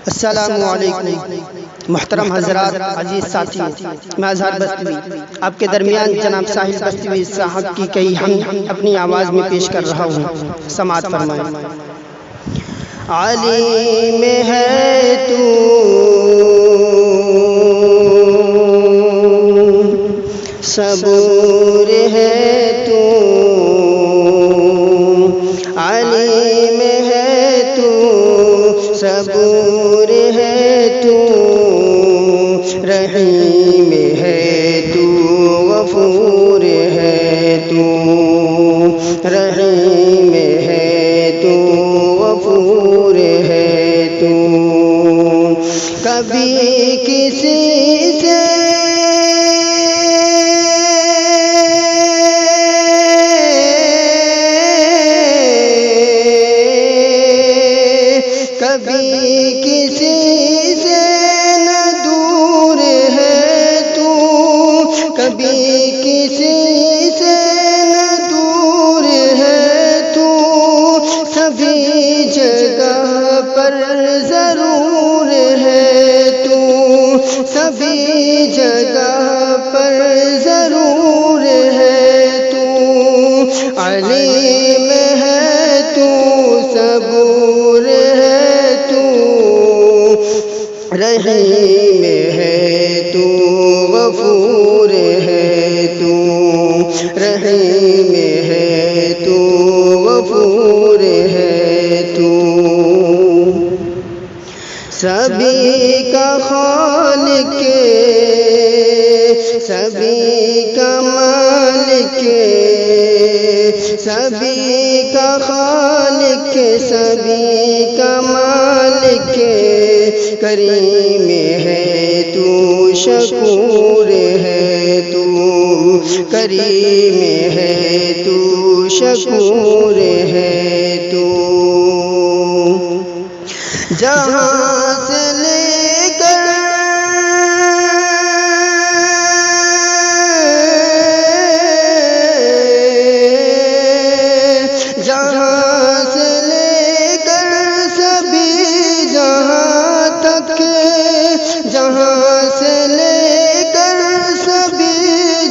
السلام علیکم محترم حضرات، عزیز ساتھیوں، میں اظہر بستوی آپ کے درمیان جناب ساحل بستوی صاحب کی کئی ہم اپنی آواز میں پیش کر رہا ہوں، سماعت فرمائیں۔ عالم ہے تو صبور ہے تو، عالم ہے تو صبور ہے تو، رحیم ہے تو غفور ہے تو، رحیم ہے تو غفور ہے تو، کبھی کسی سے کبھی کسی سے نہ دور ہے تو، کبھی کسی سے نہ دور ہے تو، سبھی جگہ پر ضرور ہے تو، سبھی جگہ پر ضرور ہے تو، علیم ہے تو صبور ہے تو، رحیم ہے تو غفور ہے تو، رحیم ہے تو غفور ہے تو، سبھی کا خالق سبھی کا مالک، سبھی کا خالق سبھی کا مالک، کریم ہے تو شکور ہے تو، کریم ہے تو شکور ہے تو، جہاں سے لے کر جہاں سے لے کر سبھی جہاں تک، جہاں سے لے کر سبھی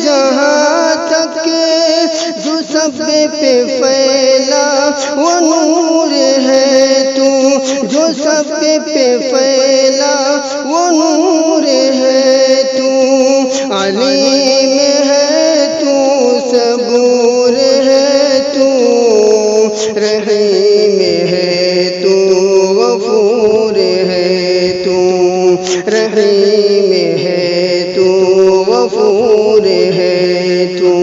جہاں تک، جو سب پہ پھیلا وہ نور ہے تو، جو سب پہ پھیلا وہ نور ہے تو، علیم ہے تو صبور ہے تو، رحیم ہے تو غفور ہے تو، رحیم ہے تو غفور ہے تو،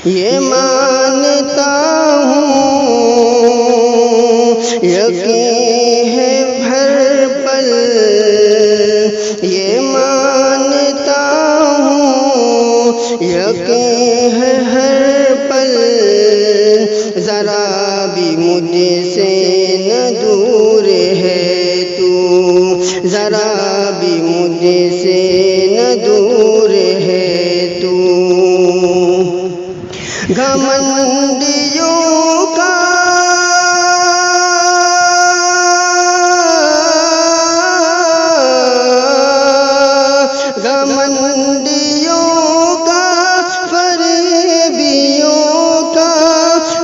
یہ مانتا ہوں یقین ہے ہر پل، یہ مانتا ہوں یقین ہے ہر پل، ذرا بھی مجھ سے نہ دور ہے تو، ذرا بھی مجھ سے نہ دور ہے تو، گھمنڈیوں کا گھمنڈیوں کا فریبیوں کا،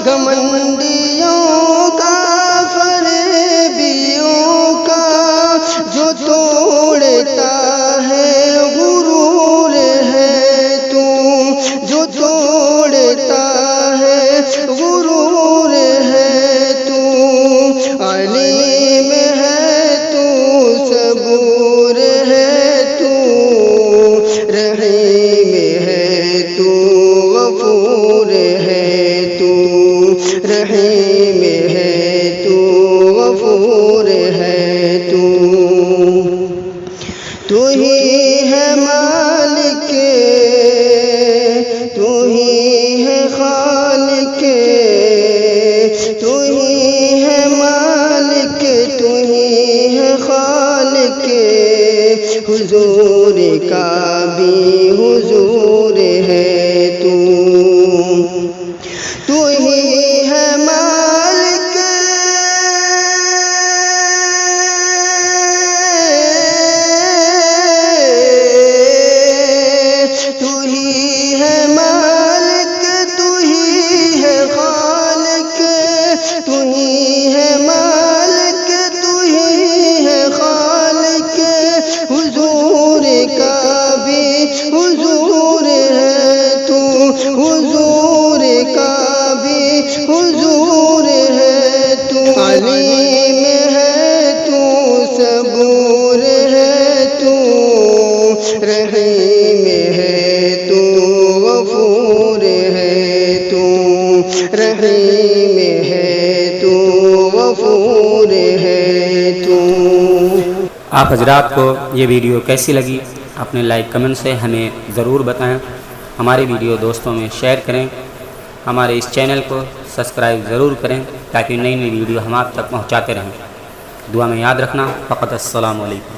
گھمنڈیوں کا فریبیوں کا، جو توڑتا ہے غرور ہے تو، جو توڑتا ہے غرور ہے تو، علیم ہے تو صبور ہے تو، رحیم ہے تو غفور ہے تو، رحیم ہے تو غفور ہے تو، تو ہی ہے مالک تو ہی ہے خالق، تو ہی ہے مالک تو ہی ہے خالق، حضور کا بھی حضور ہے تو، تو ہی ہے مالک آپ حضرات کو یہ ویڈیو کیسی لگی اپنے لائک کمنٹ سے ہمیں ضرور بتائیں، ہماری ویڈیو دوستوں میں شیئر کریں، ہمارے اس چینل کو سبسکرائب ضرور کریں تاکہ نئی نئی ویڈیو ہم آپ تک پہنچاتے رہیں۔ دعا میں یاد رکھنا۔ فقط السلام علیکم۔